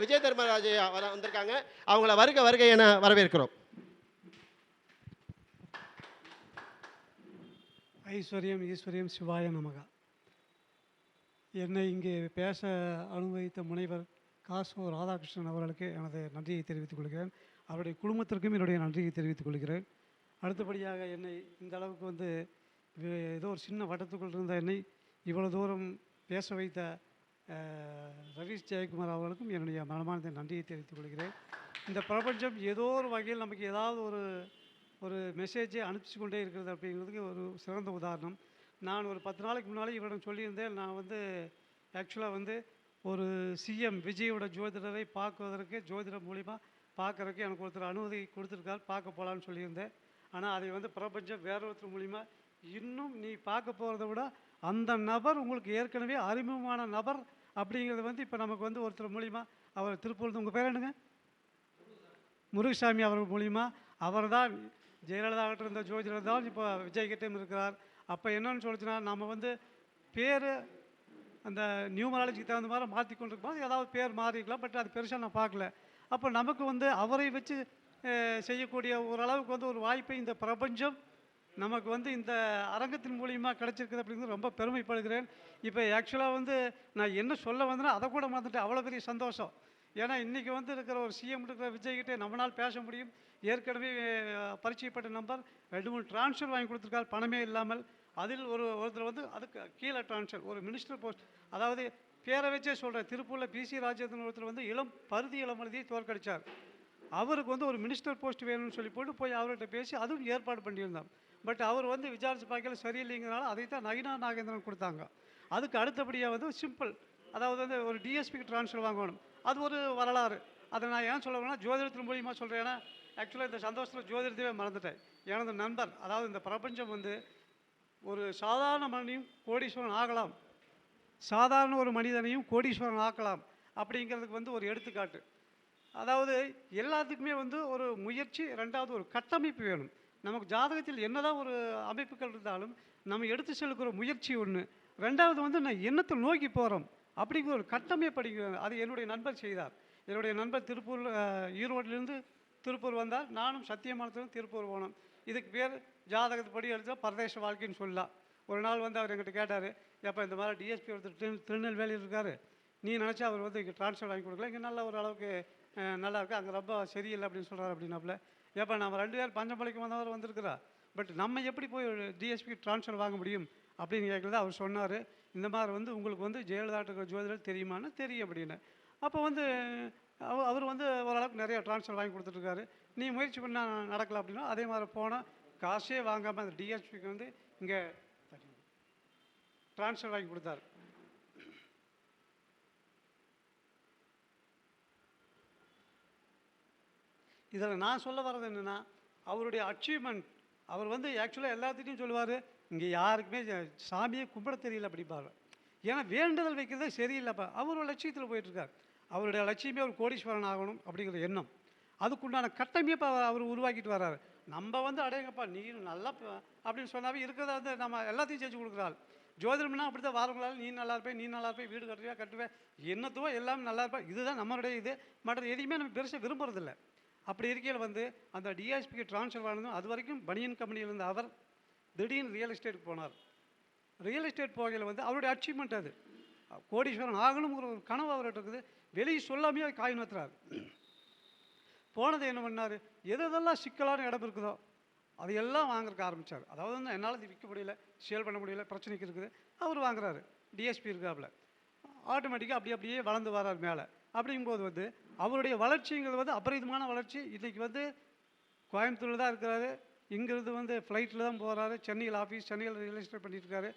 விஜய் தர்மராஜ் வந்திருக்காங்க. அவங்கள வருக வருகை என வரவேற்கிறோம். ஐஸ்வர்யம் ஈஸ்வரியம் சிவாய நமக. என்னை இங்கே பேச அனுமதித்த முனைவர் காசோ ராதாகிருஷ்ணன் அவர்களுக்கு எனது நன்றியை தெரிவித்துக் கொள்கிறேன். அவருடைய குடும்பத்திற்கும் என்னுடைய நன்றியை தெரிவித்துக் கொள்கிறேன். அடுத்தபடியாக என்னை இந்த அளவுக்கு வந்து ஏதோ ஒரு சின்ன வட்டத்துக்குள் இருந்த என்னை இவ்வளோ தூரம் பேச வைத்த ரவீஷ் ஜெயக்குமார் அவர்களுக்கும் என்னுடைய மனமார்ந்த நன்றியை தெரிவித்துக் கொள்கிறேன். இந்த பிரபஞ்சம் ஏதோ ஒரு வகையில் நமக்கு ஏதாவது ஒரு மெசேஜை அனுப்பிச்சு கொண்டே இருக்கிறது அப்படிங்கிறதுக்கு ஒரு சிறந்த உதாரணம். நான் ஒரு 10 நாளைக்கு முன்னாலே இவரிடம் சொல்லியிருந்தேன். நான் வந்து ஆக்சுவலாக வந்து ஒரு சிஎம் விஜயோட ஜோதிடரை பார்க்குவதற்கு ஜோதிடர் மூலிமா பார்க்குறதுக்கு எனக்கு ஒருத்தர் அனுமதி கொடுத்துருக்கார், பார்க்க போகலான்னு சொல்லியிருந்தேன். ஆனால் அதை வந்து பிரபஞ்சம் வேற ஒருத்தர் மூலிமா இன்னும் நீ பார்க்க போகிறத விட அந்த நபர் உங்களுக்கு ஏற்கனவே அறிமுகமான நபர் அப்படிங்கிறது வந்து இப்போ நமக்கு வந்து ஒருத்தர் மூலிமா அவர் திருப்பூர் உங்கள் பேர் என்னங்க முருகசாமி அவர்கள் மூலிமா அவர் தான் ஜெயலலிதா கிட்ட இருந்த ஜோதிடர் தான் இப்போ விஜய்கிட்டையும் இருக்கிறார். அப்போ என்னன்னு சொல்லிச்சுன்னா நம்ம வந்து பேர் அந்த நியூமராலஜிக்கு தகுந்த மாதிரி மாற்றி கொண்டிருக்கோம். ஏதாவது பேர் மாறிக்கலாம், பட் அது பெருசாக நான் பார்க்கல. அப்போ நமக்கு வந்து அவரை வச்சு செய்யக்கூடிய ஓரளவுக்கு வந்து ஒரு வாய்ப்பை இந்த பிரபஞ்சம் நமக்கு வந்து இந்த அரங்கத்தின் மூலியமாக கிடச்சிருக்குது அப்படிங்கிறது ரொம்ப பெருமைப்படுகிறேன். இப்போ ஆக்சுவலாக வந்து நான் என்ன சொல்ல வந்தேன்னா அதை கூட மறந்துட்டேன். அவ்வளோ பெரிய சந்தோஷம். ஏன்னா இன்றைக்கி வந்து இருக்கிற ஒரு சிஎம் இருக்கிற விஜய்கிட்டே நம்மளால் பேச முடியும். ஏற்கனவே பரிச்சயப்பட்ட நம்பர் 2-3 ட்ரான்ஸ்ஃபர் வாங்கி கொடுத்துருக்காரு பணமே இல்லாமல். அதில் ஒருத்தர் வந்து அதுக்கு கீழே ட்ரான்ஸ்ஃபர் ஒரு மினிஸ்டர் போஸ்ட், அதாவது பேரை வச்சே சொல்கிறேன். திருப்பூரில் பிசி ராஜேந்திரன் ஒருத்தர் வந்து பருதி இளமருதியை தோற்கடித்தார். அவருக்கு வந்து ஒரு மினிஸ்டர் போஸ்ட் வேணும்னு சொல்லி போய் அவர்கிட்ட பேசி அதுவும் ஏற்பாடு பண்ணியிருந்தோம். பட் அவர் வந்து விசாரிச்சு பார்க்கல, சரியில்லைங்கிறனால அதை தான் நயினா நாகேந்திரன் கொடுத்தாங்க. அதுக்கு அடுத்தபடியாக வந்து சிம்பிள், அதாவது வந்து ஒரு டிஎஸ்பிக்கு ட்ரான்ஸ்ஃபர் வாங்கணும். அது ஒரு வரலாறு. அதை நான் ஏன் சொல்லுவேன்னா ஜோதிடத்தின் மூலியமாக சொல்கிறேன். ஏன்னா ஆக்சுவலாக இந்த சந்தோஷத்தில் ஜோதிடத்தையே மறந்துட்டேன். எனது நண்பர், அதாவது இந்த பிரபஞ்சம் வந்து ஒரு சாதாரண மனிதனையும் கோடீஸ்வரன் ஆகலாம், சாதாரண ஒரு மனிதனையும் கோடீஸ்வரன் ஆக்கலாம் அப்படிங்கிறதுக்கு வந்து ஒரு எடுத்துக்காட்டு. அதாவது எல்லாத்துக்குமே வந்து ஒரு முயற்சி, ரெண்டாவது ஒரு கட்டமைப்பு வேணும். நமக்கு ஜாதகத்தில் என்னதான் ஒரு அமைப்புகள் இருந்தாலும் நம்ம எடுத்து செல்லுக்கிற முயற்சி ஒன்று, ரெண்டாவது வந்து நான் என்னத்தை நோக்கி போகிறோம் அப்படிங்கிற ஒரு கட்டமைப்பு படிக்கிறாங்க. அது என்னுடைய நண்பர் செய்தார். என்னுடைய நண்பர் திருப்பூர் ஈரோட்டிலேருந்து திருப்பூர் வந்தால், நானும் சத்தியமானத்திலும் திருப்பூர் போனோம். இதுக்கு பேர் ஜாதகத்துப்படி எடுத்தால் பரதேச வாழ்க்கைன்னு சொல்லலாம். ஒரு நாள் வந்து அவர் எங்கிட்ட கேட்டார், எப்போ இந்த மாதிரி டிஎஸ்பி ஒருத்தர் திருநெல்வேலியில் இருக்கார், நீ நினச்சா அவர் வந்து இங்கே ட்ரான்ஸ்ஃபர் வாங்கி கொடுக்கல, இங்கே நல்ல ஒரு அளவுக்கு நல்லா இருக்குது, அங்கே ரொம்ப சரியில்லை அப்படின்னு சொல்கிறார் அப்படின்னாப்புல. எப்போ நம்ம 2 பேர் பஞ்சமலைக்கு வந்தவர் வந்திருக்கிறா, பட் நம்ம எப்படி போய் டிஎஸ்பி ட்ரான்ஸ்ஃபர் வாங்க முடியும் அப்படின்னு கேட்குறது. அவர் சொன்னார், இந்த மாதிரி வந்து உங்களுக்கு வந்து ஜெயலலிதா ஜோதிடர் தெரியுமான்னு தெரியும் அப்படின்னு. அப்போ வந்து அவர் வந்து ஓரளவுக்கு நிறைய ட்ரான்ஸ்ஃபர் வாங்கி கொடுத்துட்ருக்காரு. நீ முயற்சி பண்ணால் நடக்கலாம் அப்படின்னா அதே மாதிரி போனால் காசே வாங்காமல் அந்த டிஎஸ்பிக்கு வந்து இங்கே ட்ரான்ஸ்ஃபர் வாங்கி கொடுத்தாரு. இதில் நான் சொல்ல வர்றது என்னென்னா அவருடைய அச்சீவ்மெண்ட். அவர் வந்து ஆக்சுவலாக எல்லாத்துட்டையும் சொல்லுவார், இங்கே யாருக்குமே சாமியே கும்பிட தெரியல அப்படிப்பாரு. ஏன்னா வேண்டுதல் வைக்கிறதே சரியில்லைப்பா. அவர் ஒரு லட்சியத்தில் போயிட்டுருக்கார். அவருடைய லட்சியமே ஒரு கோடீஸ்வரன் ஆகணும் அப்படிங்கிற எண்ணம். அதுக்குண்டான கட்டமைப்பை அவர் உருவாக்கிட்டு வர்றாரு. நம்ம வந்து அடையங்கப்பா நீ நல்லா அப்படின்னு சொன்னாவே இருக்கிறத வந்து நம்ம எல்லாத்தையும் செஞ்சு கொடுக்குறாள். ஜோதிடம்னா அப்படி தான் வாரங்களால் நீ நல்லா இருப்பேன், நீ நல்லா இருப்பேன், வீடு கட்டுவேன், என்னத்துவோ எல்லாமே நல்லா இருப்பேன், இதுதான் நம்மளுடைய இது. மற்றது எதையுமே நம்ம பெருசாக விரும்புறதில்லை. அப்படி இருக்கையில் வந்து அந்த டிஎஸ்பிக்கு ட்ரான்ஸ்ஃபர் ஆனதும் அது வரைக்கும் பனியன் கம்பெனியில் இருந்த அவர் திடீர்னு ரியல் எஸ்டேட்டுக்கு போனார். ரியல் எஸ்டேட் போகையில் வந்து அவருடைய அச்சீவ்மெண்ட் அது கோடீஸ்வரன் ஆகணுங்கிற ஒரு கனவு அவர்கிட்ட இருக்குது. வெளியே சொல்லாமையே காய் நத்துறாரு. போனதை என்ன பண்ணார், எதெல்லாம் சிக்கலான இடம் இருக்குதோ அதையெல்லாம் வாங்குறதுக்கு ஆரம்பித்தார். அதாவது வந்து என்னால் இது விற்க முடியல, சேல் பண்ண முடியல, பிரச்சனைக்கு இருக்குது, அவர் வாங்குறாரு. டிஎஸ்பி இருக்காப்புல ஆட்டோமேட்டிக்காக அப்படியே வளர்ந்து வரார் மேலே. அப்படிங்கும்போது வந்து அவருடைய வளர்ச்சிங்கிறது வந்து அபரிதமான வளர்ச்சி. இன்றைக்கி வந்து கோயம்புத்தூரில் தான் இருக்கிறாரு. இங்கிருந்து வந்து ஃப்ளைட்டில் தான் போகிறாரு. சென்னையில் ஆஃபீஸ், சென்னையில் ரியல் எஸ்டேட் பண்ணிட்டுருக்காரு.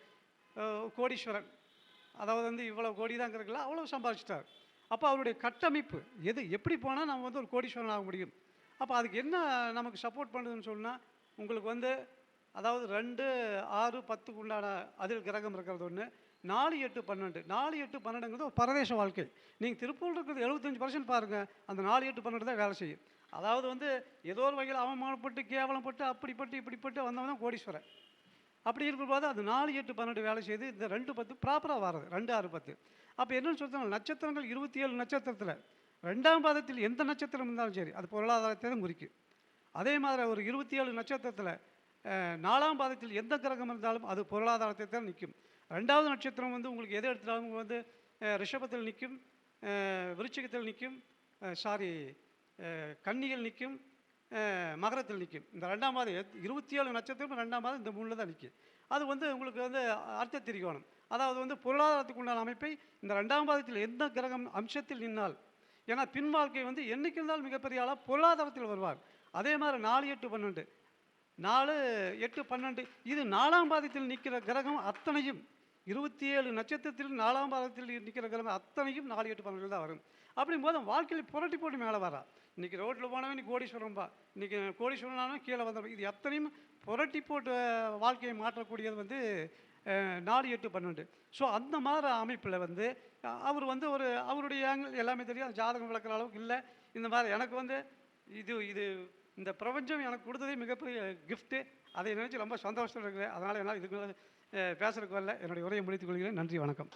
கோடீஸ்வரன். அதாவது வந்து இவ்வளோ கோடி தான் இருக்குல்ல, அவ்வளோ சம்பாதிச்சிட்டார். அப்போ அவருடைய கட்டமைப்பு எப்படி போனால் நம்ம வந்து ஒரு கோடீஸ்வரன் ஆக முடியும். அப்போ அதுக்கு என்ன நமக்கு சப்போர்ட் பண்ணுதுன்னு சொன்னால், உங்களுக்கு வந்து அதாவது 2, 6, 10க்கு உண்டான அதில் கிரகம் இருக்கிறது ஒன்று, 4, 8, 12. 4, 8, 12ங்கிறது ஒரு பரதேச வாழ்க்கை. நீங்கள் திருப்பூரில் இருக்கிறது 75% பாருங்கள், அந்த 4, 8, 12 தான் வேலை செய்யும். அதாவது வந்து ஏதோ ஒரு வகையில் அவமானப்பட்டு கேவலப்பட்டு அப்படிப்பட்டு இப்படிப்பட்டு வந்தவன் தான் கோடீஸ்வரன். அப்படி இருக்கும்போது அது 4, 8, 12 வேலை செய்து இந்த 2, 10 ப்ராப்பராக வர்றது 2, 6, 10. அப்போ என்னென்னு சொல்கிறாங்க, நட்சத்திரங்கள் 27 நட்சத்திரத்தில் 2ஆம் பாதத்தில் எந்த நட்சத்திரம் இருந்தாலும் சரி அது பொருளாதாரத்தை தான் குறிக்கும். அதே மாதிரி ஒரு 27 நட்சத்திரத்தில் 4ஆம் பாதத்தில் எந்த கிரகம் இருந்தாலும் அது பொருளாதாரத்தை தான் நிற்கும். 2வது நட்சத்திரம் வந்து உங்களுக்கு எதை எடுத்தாலும் வந்து ரிஷபத்தில் நிற்கும், விருச்சிகத்தில் நிற்கும், கன்னியில் நிற்கும், மகரத்தில் நிற்கும். இந்த 2ஆம் பாதம் 27 நட்சத்திரம் 2ஆம் பாதம் இந்த 3ல் தான் நிற்கும். அது வந்து உங்களுக்கு வந்து அர்த்த திரிகோணம். அதாவது வந்து பொருளாதாரத்துக்கு உண்டான அமைப்பை இந்த 2ஆம் பாதத்தில் எந்த கிரகம் அம்சத்தில் நின்னால், ஏன்னா பின் வாழ்க்கை வந்து என்னைக்கு இருந்தாலும் மிகப்பெரிய ஆளாக பொருளாதாரத்தில் வருவார். அதே மாதிரி 4, 8, 12 4, 8, 12 இது 4ஆம் பாதத்தில் நிற்கிற கிரகம் அத்தனையும் 27 நட்சத்திரத்தில் 4ஆம் பாதத்தில் நிற்கிற கிரகம் அத்தனையும் 4, 8, 12 தான் வரும். அப்படிங்கும்போது வாழ்க்கையில் புரட்டி போட்டு மேலே வரா. இன்றைக்கி ரோட்டில் போனவன் இன்றைக்கி கோடீஸ்வரன்பா, இன்றைக்கி கோடீஸ்வரனாலும் கீழே வந்தவன். இது எத்தனையும் புரட்டி போட்டு வாழ்க்கையை மாற்றக்கூடியது வந்து 4, 8, 12. ஸோ அந்த மாதிரி அமைப்பில் வந்து அவர் வந்து அவருடைய ஆங்கிள் எல்லாமே தெரியும். ஜாதகம் விளக்குற அளவுக்கு இல்லை. இந்த மாதிரி எனக்கு வந்து இது இந்த பிரபஞ்சம் எனக்கு கொடுத்ததே மிகப்பெரிய கிஃப்ட்டு. அதை நினச்சி ரொம்ப சந்தோஷத்தில் இருக்கிறேன். அதனால் என்னால் இதுக்கு மேலே பேசுறதுக்கு வரல. என்னுடைய உரையை முடித்துக் கொள்கிறேன். நன்றி, வணக்கம்.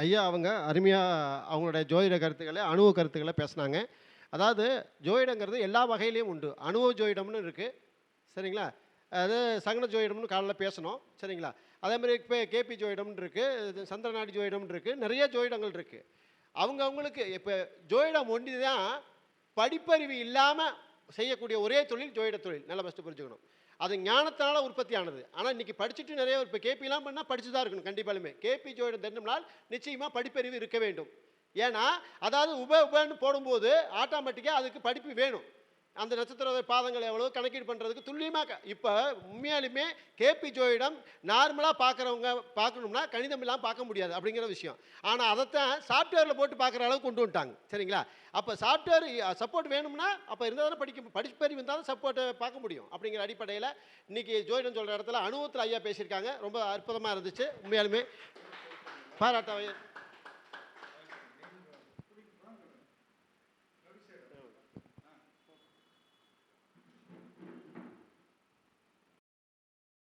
ஐயா அவங்க அருமையாக அவங்களுடைய ஜோதிட கருத்துக்களை அணுவ கருத்துக்களை பேசினாங்க. அதாவது ஜோதிடங்கிறது எல்லா வகையிலையும் உண்டு. அணுவ ஜோதிடம்னு இருக்குது, சரிங்களா? அது சகன ஜோதிடம்னு காலையில் பேசணும், சரிங்களா? அதே மாதிரி இப்போ கேபி ஜோதிடம்னு இருக்குது, சந்திரநாடி ஜோதிடம்னு இருக்குது, நிறைய ஜோதிடங்கள் இருக்குது. அவங்களுக்கு இப்போ ஜோதிடம் ஒண்டி தான் படிப்பறிவு இல்லாமல் செய்யக்கூடிய ஒரே தொழில் ஜோதிட தொழில். நல்லா ஃபஸ்ட்டு புரிஞ்சுக்கணும். அது ஞானத்தினால உற்பத்தி ஆனது. ஆனால் இன்றைக்கி படிச்சுட்டு நிறைய இப்போ கேபிலாம் பண்ணால் படித்து தான் இருக்கணும் கண்டிப்பாலுமே. கேபி ஜோதிடம் தெரிஞ்சோம்னால் நிச்சயமாக படிப்பறிவு இருக்க வேண்டும். ஏன்னா அதாவது உபன்னு போடும்போது ஆட்டோமேட்டிக்காக அதுக்கு படிப்பு வேணும். அந்த நட்சத்திர பாதங்கள் எவ்வளோ கணக்கீடு பண்ணுறதுக்கு துல்லியமாக இப்போ உண்மையாலுமே கேபி ஜோதிடம் நார்மலாக பார்க்குறவங்க பார்க்கணும்னா கணிதம் இல்லாமல் பார்க்க முடியாது அப்படிங்கிற விஷயம். ஆனால் அதைத்தான் சாஃப்ட்வேரில் போட்டு பார்க்குற அளவுக்கு கொண்டு வந்துட்டாங்க, சரிங்களா? அப்போ சாஃப்ட்வேர் சப்போர்ட் வேணும்னா அப்போ இருந்தால் தானே படிப்பறிவு இருந்தால் தான் சப்போர்ட்டை பார்க்க முடியும். அப்படிங்கிற அடிப்படையில் இன்றைக்கி ஜோதிடம் சொல்கிற இடத்துல அனுபவத்தில் ஐயா பேசியிருக்காங்க. ரொம்ப அற்புதமாக இருந்துச்சு. உண்மையாலுமே பாராட்ட